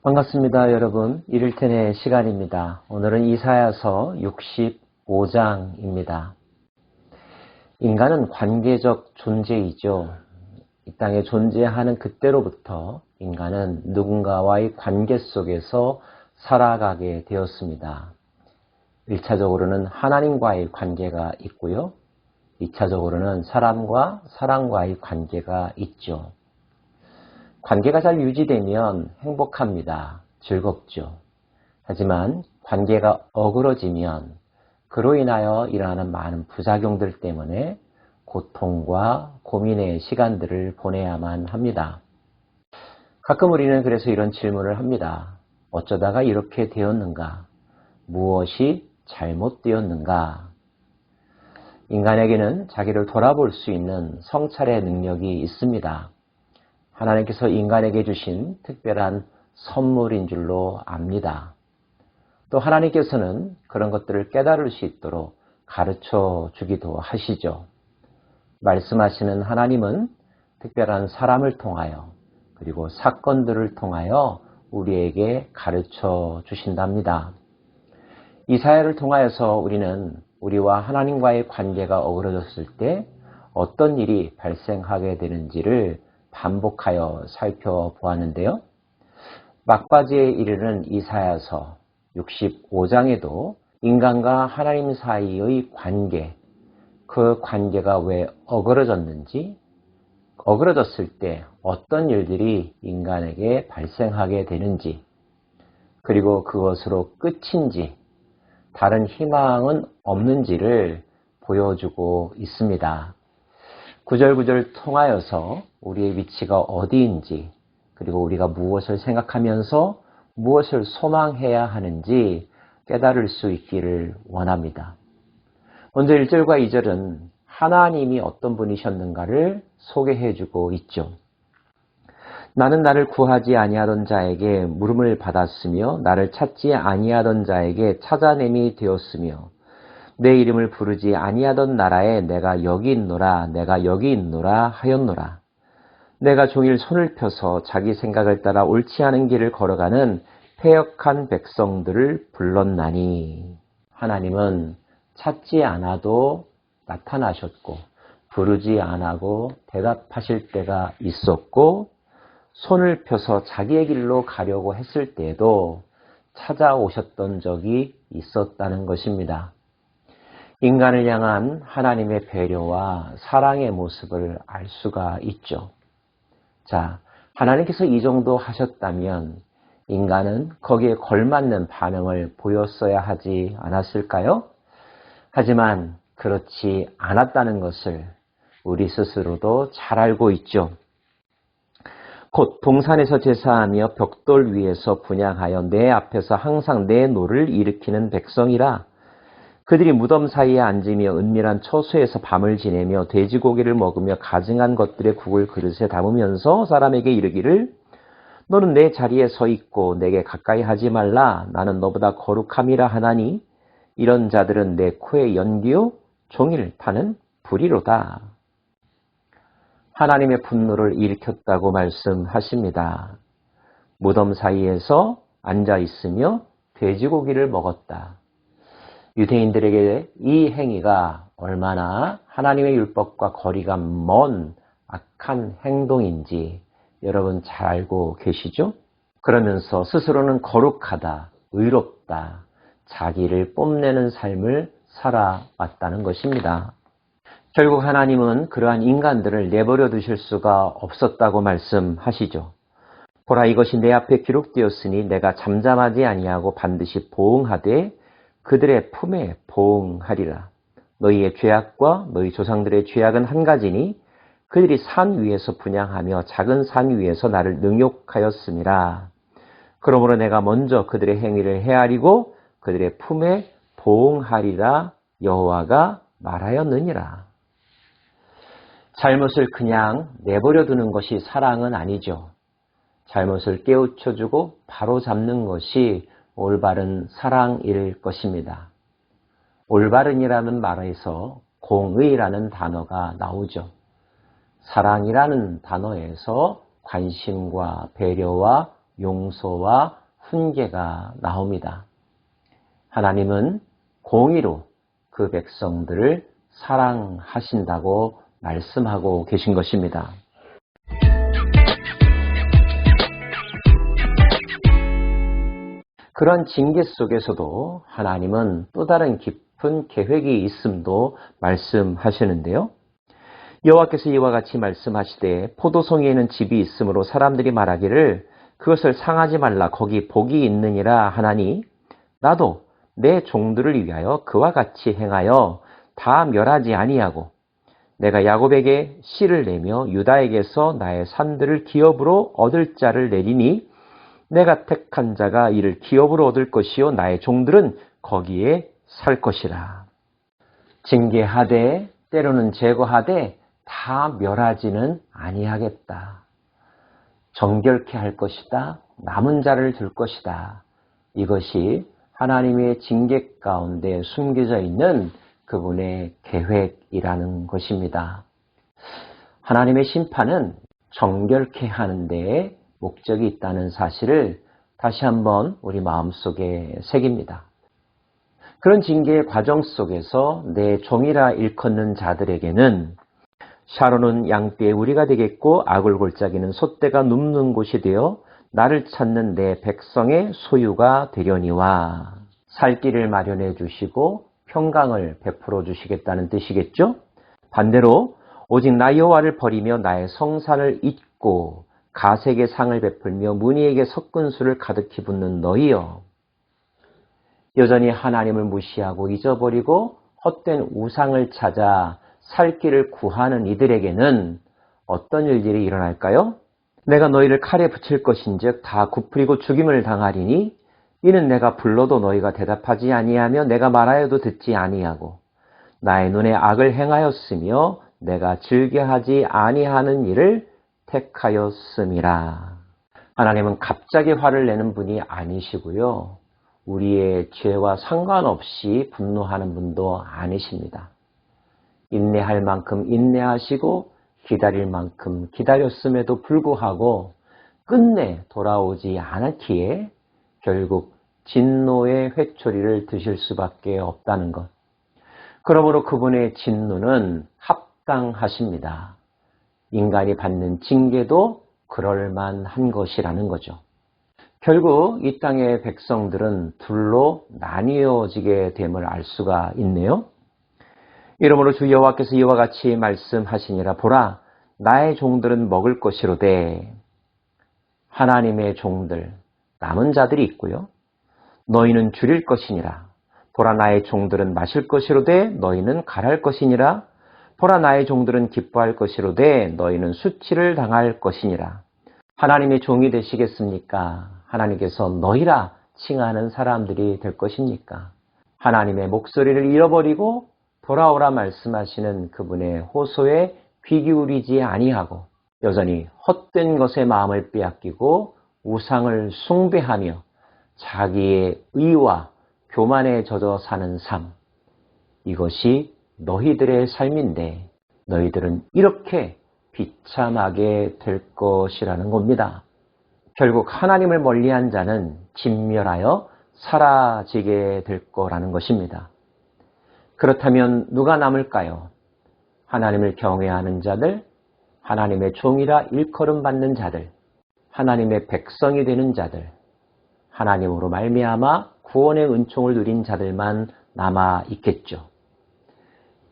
반갑습니다, 여러분. 이를텐의 시간입니다. 오늘은 이사야서 65장입니다. 인간은 관계적 존재이죠. 이 땅에 존재하는 그때로부터 인간은 누군가와의 관계 속에서 살아가게 되었습니다. 1차적으로는 하나님과의 관계가 있고요. 2차적으로는 사람과 사람과의 관계가 있죠. 관계가 잘 유지되면 행복합니다. 즐겁죠. 하지만 관계가 어그러지면 그로 인하여 일어나는 많은 부작용들 때문에 고통과 고민의 시간들을 보내야만 합니다. 가끔 우리는 그래서 이런 질문을 합니다. 어쩌다가 이렇게 되었는가? 무엇이 잘못되었는가? 인간에게는 자기를 돌아볼 수 있는 성찰의 능력이 있습니다. 하나님께서 인간에게 주신 특별한 선물인 줄로 압니다. 또 하나님께서는 그런 것들을 깨달을 수 있도록 가르쳐 주기도 하시죠. 말씀하시는 하나님은 특별한 사람을 통하여 그리고 사건들을 통하여 우리에게 가르쳐 주신답니다. 이사야를 통하여서 우리는 우리와 하나님과의 관계가 어그러졌을 때 어떤 일이 발생하게 되는지를 반복하여 살펴보았는데요. 막바지에 이르는 이사야서 65장에도 인간과 하나님 사이의 관계, 그 관계가 왜 어그러졌는지, 어그러졌을 때 어떤 일들이 인간에게 발생하게 되는지, 그리고 그것으로 끝인지, 다른 희망은 없는지를 보여주고 있습니다. 구절구절 통하여서 우리의 위치가 어디인지, 그리고 우리가 무엇을 생각하면서 무엇을 소망해야 하는지 깨달을 수 있기를 원합니다. 먼저 1절과 2절은 하나님이 어떤 분이셨는가를 소개해주고 있죠. 나는 나를 구하지 아니하던 자에게 물음을 받았으며 나를 찾지 아니하던 자에게 찾아냄이 되었으며 내 이름을 부르지 아니하던 나라에 내가 여기 있노라 내가 여기 있노라 하였노라. 내가 종일 손을 펴서 자기 생각을 따라 옳지 않은 길을 걸어가는 패역한 백성들을 불렀나니. 하나님은 찾지 않아도 나타나셨고 부르지 않아도 대답하실 때가 있었고 손을 펴서 자기의 길로 가려고 했을 때에도 찾아오셨던 적이 있었다는 것입니다. 인간을 향한 하나님의 배려와 사랑의 모습을 알 수가 있죠. 자, 하나님께서 이 정도 하셨다면 인간은 거기에 걸맞는 반응을 보였어야 하지 않았을까요? 하지만 그렇지 않았다는 것을 우리 스스로도 잘 알고 있죠. 곧 동산에서 제사하며 벽돌 위에서 분향하여 내 앞에서 항상 내 노를 일으키는 백성이라. 그들이 무덤 사이에 앉으며 은밀한 처소에서 밤을 지내며 돼지고기를 먹으며 가증한 것들의 국을 그릇에 담으면서 사람에게 이르기를 너는 내 자리에 서 있고 내게 가까이 하지 말라. 나는 너보다 거룩함이라 하나니 이런 자들은 내 코에 연기요 종일 타는 불이로다. 하나님의 분노를 일으켰다고 말씀하십니다. 무덤 사이에서 앉아 있으며 돼지고기를 먹었다. 유대인들에게 이 행위가 얼마나 하나님의 율법과 거리가 먼 악한 행동인지 여러분 잘 알고 계시죠? 그러면서 스스로는 거룩하다, 의롭다, 자기를 뽐내는 삶을 살아왔다는 것입니다. 결국 하나님은 그러한 인간들을 내버려 두실 수가 없었다고 말씀하시죠. 보라, 이것이 내 앞에 기록되었으니 내가 잠잠하지 아니하고 반드시 보응하되 그들의 품에 보응하리라. 너희의 죄악과 너희 조상들의 죄악은 한 가지니 그들이 산 위에서 분향하며 작은 산 위에서 나를 능욕하였음이라. 그러므로 내가 먼저 그들의 행위를 헤아리고 그들의 품에 보응하리라 여호와가 말하였느니라. 잘못을 그냥 내버려 두는 것이 사랑은 아니죠. 잘못을 깨우쳐주고 바로잡는 것이 올바른 사랑일 것입니다. 올바른이라는 말에서 공의라는 단어가 나오죠. 사랑이라는 단어에서 관심과 배려와 용서와 훈계가 나옵니다. 하나님은 공의로 그 백성들을 사랑하신다고 말씀하고 계신 것입니다. 그런 징계 속에서도 하나님은 또 다른 깊은 계획이 있음도 말씀하시는데요. 여호와께서 이와 같이 말씀하시되 포도송이에는 집이 있으므로 사람들이 말하기를 그것을 상하지 말라 거기 복이 있느니라 하나니 나도 내 종들을 위하여 그와 같이 행하여 다 멸하지 아니하고 내가 야곱에게 씨를 내며 유다에게서 나의 산들을 기업으로 얻을 자를 내리니 내가 택한 자가 이를 기업으로 얻을 것이요 나의 종들은 거기에 살 것이라. 징계하되 때로는 제거하되 다 멸하지는 아니하겠다. 정결케 할 것이다. 남은 자를 둘 것이다. 이것이 하나님의 징계 가운데 숨겨져 있는 그분의 계획이라는 것입니다. 하나님의 심판은 정결케 하는 데에 목적이 있다는 사실을 다시 한번 우리 마음속에 새깁니다. 그런 징계의 과정 속에서 내 종이라 일컫는 자들에게는 샤론은 양떼의 우리가 되겠고 아굴골짜기는 솥대가 눕는 곳이 되어 나를 찾는 내 백성의 소유가 되려니와 살 길을 마련해 주시고 평강을 베풀어 주시겠다는 뜻이겠죠? 반대로 오직 나 여호와를 버리며 나의 성산을 잊고 가색의 상을 베풀며 문희에게 섞은 술을 가득히 붓는 너희여. 여전히 하나님을 무시하고 잊어버리고 헛된 우상을 찾아 살 길을 구하는 이들에게는 어떤 일들이 일어날까요? 내가 너희를 칼에 붙일 것인즉 다 굽으리고 죽임을 당하리니 이는 내가 불러도 너희가 대답하지 아니하며 내가 말하여도 듣지 아니하고 나의 눈에 악을 행하였으며 내가 즐겨하지 아니하는 일을 택하였음이라. 하나님은 갑자기 화를 내는 분이 아니시고요. 우리의 죄와 상관없이 분노하는 분도 아니십니다. 인내할 만큼 인내하시고 기다릴 만큼 기다렸음에도 불구하고 끝내 돌아오지 않았기에 결국 진노의 회초리를 드실 수밖에 없다는 것. 그러므로 그분의 진노는 합당하십니다. 인간이 받는 징계도 그럴만한 것이라는 거죠. 결국 이 땅의 백성들은 둘로 나뉘어지게 됨을 알 수가 있네요. 이러므로 주 여호와께서 이와 같이 말씀하시니라. 보라, 나의 종들은 먹을 것이로되 하나님의 종들, 남은 자들이 있고요. 너희는 줄일 것이니라. 보라, 나의 종들은 마실 것이로되 너희는 갈할 것이니라. 보라, 나의 종들은 기뻐할 것이로되 너희는 수치를 당할 것이니라. 하나님의 종이 되시겠습니까? 하나님께서 너희라 칭하는 사람들이 될 것입니까? 하나님의 목소리를 잃어버리고 돌아오라 말씀하시는 그분의 호소에 귀 기울이지 아니하고 여전히 헛된 것에 마음을 빼앗기고 우상을 숭배하며 자기의 의와 교만에 젖어 사는 삶, 이것이 너희들의 삶인데 너희들은 이렇게 비참하게 될 것이라는 겁니다. 결국 하나님을 멀리한 자는 진멸하여 사라지게 될 거라는 것입니다. 그렇다면 누가 남을까요? 하나님을 경외하는 자들, 하나님의 종이라 일컬음 받는 자들, 하나님의 백성이 되는 자들, 하나님으로 말미암아 구원의 은총을 누린 자들만 남아 있겠죠.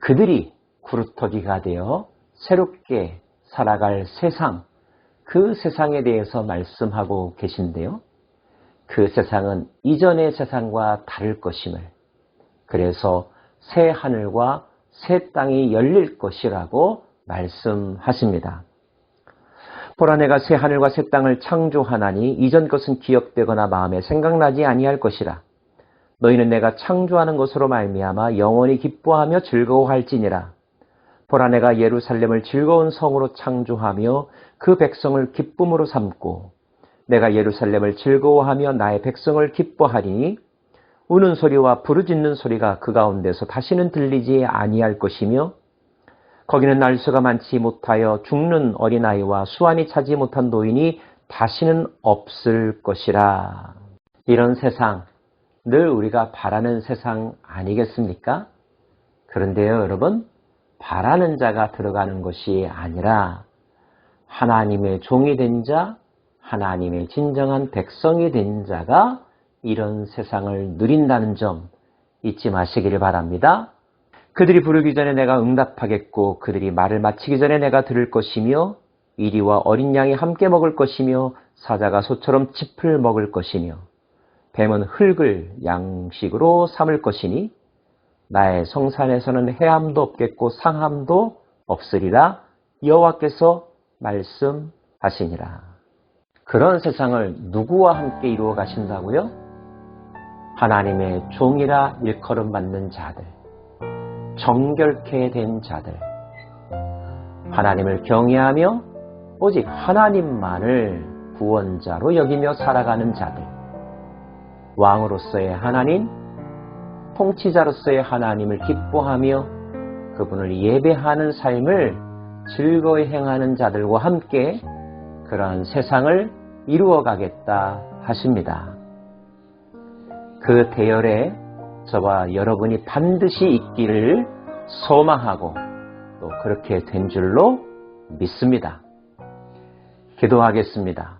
그들이 구루터기가 되어 새롭게 살아갈 세상, 그 세상에 대해서 말씀하고 계신데요. 그 세상은 이전의 세상과 다를 것임을, 그래서 새 하늘과 새 땅이 열릴 것이라고 말씀하십니다. 보라, 내가 새 하늘과 새 땅을 창조하나니 이전 것은 기억되거나 마음에 생각나지 아니할 것이라. 너희는 내가 창조하는 것으로 말미암아 영원히 기뻐하며 즐거워할지니라. 보라, 내가 예루살렘을 즐거운 성으로 창조하며 그 백성을 기쁨으로 삼고 내가 예루살렘을 즐거워하며 나의 백성을 기뻐하리니 우는 소리와 부르짖는 소리가 그 가운데서 다시는 들리지 아니할 것이며 거기는 날수가 많지 못하여 죽는 어린아이와 수완이 차지 못한 노인이 다시는 없을 것이라. 이런 세상, 늘 우리가 바라는 세상 아니겠습니까? 그런데요, 여러분, 바라는 자가 들어가는 것이 아니라 하나님의 종이 된 자, 하나님의 진정한 백성이 된 자가 이런 세상을 누린다는 점 잊지 마시기를 바랍니다. 그들이 부르기 전에 내가 응답하겠고 그들이 말을 마치기 전에 내가 들을 것이며 이리와 어린 양이 함께 먹을 것이며 사자가 소처럼 짚을 먹을 것이며 뱀은 흙을 양식으로 삼을 것이니 나의 성산에서는 해함도 없겠고 상함도 없으리라 여호와께서 말씀하시니라. 그런 세상을 누구와 함께 이루어 가신다고요? 하나님의 종이라 일컬음 받는 자들, 정결케 된 자들, 하나님을 경외하며 오직 하나님만을 구원자로 여기며 살아가는 자들, 왕으로서의 하나님, 통치자로서의 하나님을 기뻐하며 그분을 예배하는 삶을 즐거이 행하는 자들과 함께 그러한 세상을 이루어가겠다 하십니다. 그 대열에 저와 여러분이 반드시 있기를 소망하고 또 그렇게 된 줄로 믿습니다. 기도하겠습니다.